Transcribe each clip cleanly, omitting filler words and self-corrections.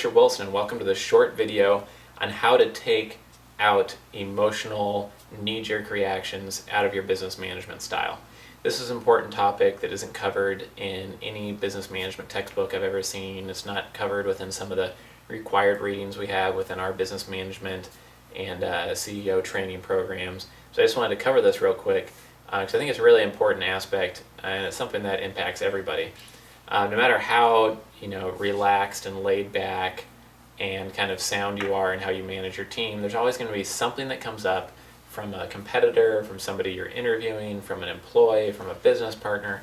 Richard Wilson, and welcome to this short video on how to take out emotional knee-jerk reactions out of your business management style. This is an important topic that isn't covered in any business management textbook I've ever seen. It's not covered within some of the required readings we have within our business management and CEO training programs. So I just wanted to cover this real quick because I think it's a really important aspect and it's something that impacts everybody. No matter how relaxed and laid back and kind of sound you are in how you manage your team, there's always going to be something that comes up from a competitor, from somebody you're interviewing, from an employee, from a business partner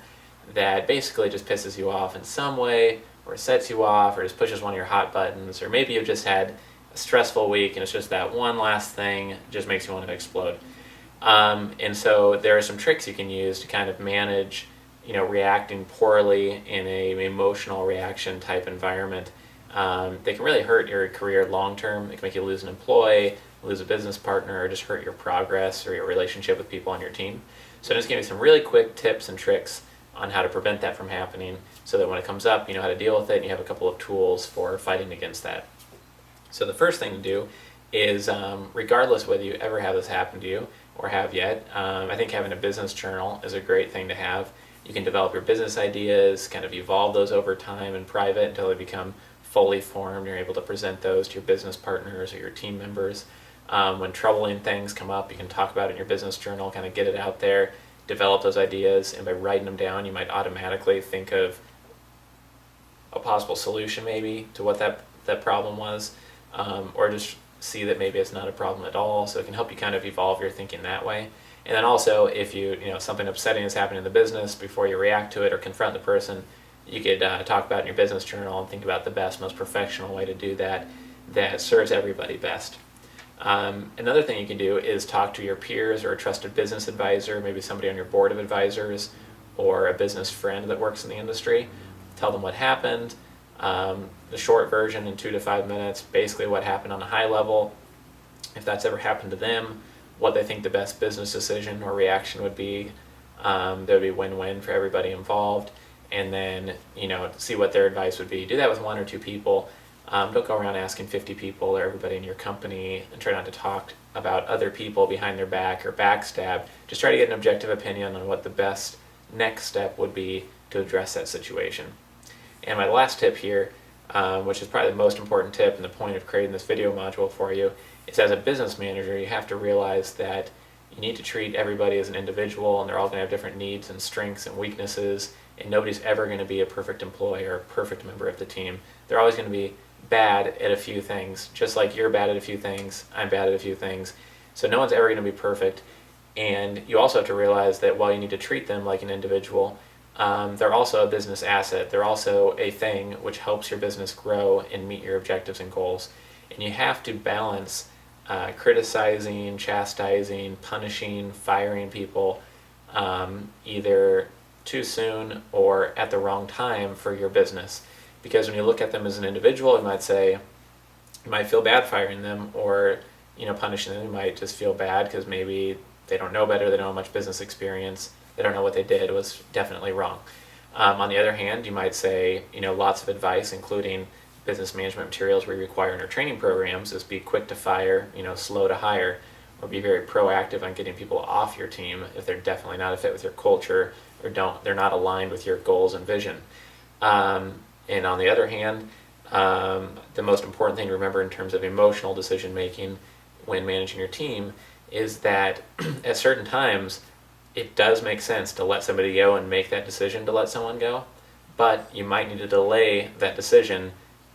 that basically just pisses you off in some way, or sets you off, or just pushes one of your hot buttons, or maybe you've just had a stressful week and it's just that one last thing just makes you want to explode. And so there are some tricks you can use to kind of manage reacting poorly in an emotional reaction type environment. They can really hurt your career long term. It can make you lose an employee, lose a business partner, or just hurt your progress or your relationship with people on your team. So I'm just giving you some really quick tips and tricks on how to prevent that from happening so that when it comes up, you know how to deal with it and you have a couple of tools for fighting against that. So the first thing to do is, regardless whether you ever have this happen to you or have yet, I think having a business journal is a great thing to have. You can develop your business ideas, kind of evolve those over time in private until they become fully formed. You're able to present those to your business partners or your team members. When troubling things come up, you can talk about it in your business journal, kind of get it out there, develop those ideas, and by writing them down, you might automatically think of a possible solution maybe to what that problem was, or just see that maybe it's not a problem at all. So it can help you kind of evolve your thinking that way. And then also, if something upsetting is happening in the business, before you react to it or confront the person, you could talk about it in your business journal and think about the best, most professional way to do that serves everybody best. Another thing you can do is talk to your peers or a trusted business advisor, maybe somebody on your board of advisors or a business friend that works in the industry. Tell them what happened, the short version in 2 to 5 minutes, basically what happened on a high level, if that's ever happened to them, what they think the best business decision or reaction would be. That would be win-win for everybody involved. And then, see what their advice would be. Do that with 1 or 2 people. Don't go around asking 50 people or everybody in your company, and try not to talk about other people behind their back or backstab. Just try to get an objective opinion on what the best next step would be to address that situation. And my last tip here, which is probably the most important tip and the point of creating this video module for you, is as a business manager, you have to realize that you need to treat everybody as an individual, and they're all going to have different needs and strengths and weaknesses, and nobody's ever going to be a perfect employee or a perfect member of the team. They're always going to be bad at a few things, just like you're bad at a few things, I'm bad at a few things. So no one's ever going to be perfect, and you also have to realize that while you need to treat them like an individual, they're also a business asset. They're also a thing which helps your business grow and meet your objectives and goals. And you have to balance criticizing, chastising, punishing, firing people either too soon or at the wrong time for your business. Because when you look at them as an individual, you might feel bad firing them, or punishing them. You might just feel bad because maybe they don't know better, they don't have much business experience, they don't know what they did was definitely wrong. On the other hand, you might say, lots of advice, including business management materials we require in our training programs, is be quick to fire, slow to hire, or be very proactive on getting people off your team if they're definitely not a fit with your culture or they're not aligned with your goals and vision. And on the other hand, the most important thing to remember in terms of emotional decision making when managing your team is that at certain times it does make sense to let somebody go and make that decision to let someone go, but you might need to delay that decision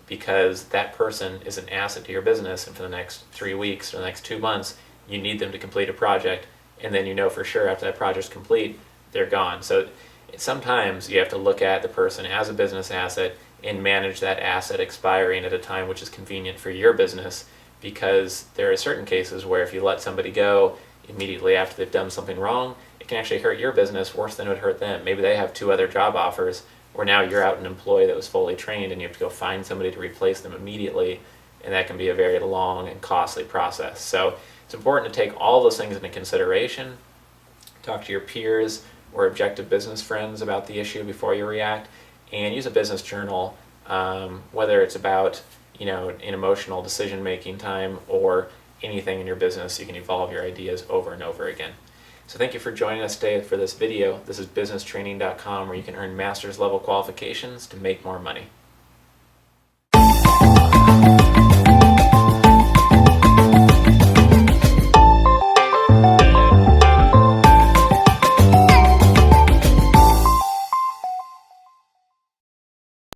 because that person is an asset to your business, and for the next 3 weeks or the next 2 months, you need them to complete a project, and then for sure after that project's complete, they're gone. So sometimes you have to look at the person as a business asset and manage that asset expiring at a time which is convenient for your business, because there are certain cases where if you let somebody go immediately after they've done something wrong, it can actually hurt your business worse than it would hurt them. Maybe they have 2 other job offers, or now you're out an employee that was fully trained and you have to go find somebody to replace them immediately, and that can be a very long and costly process. So it's important to take all those things into consideration. Talk to your peers or objective business friends about the issue before you react, and use a business journal, whether it's about in emotional decision making time or anything in your business. You can evolve your ideas over and over again. So thank you for joining us today for this video. This is businesstraining.com, where you can earn master's level qualifications to make more money.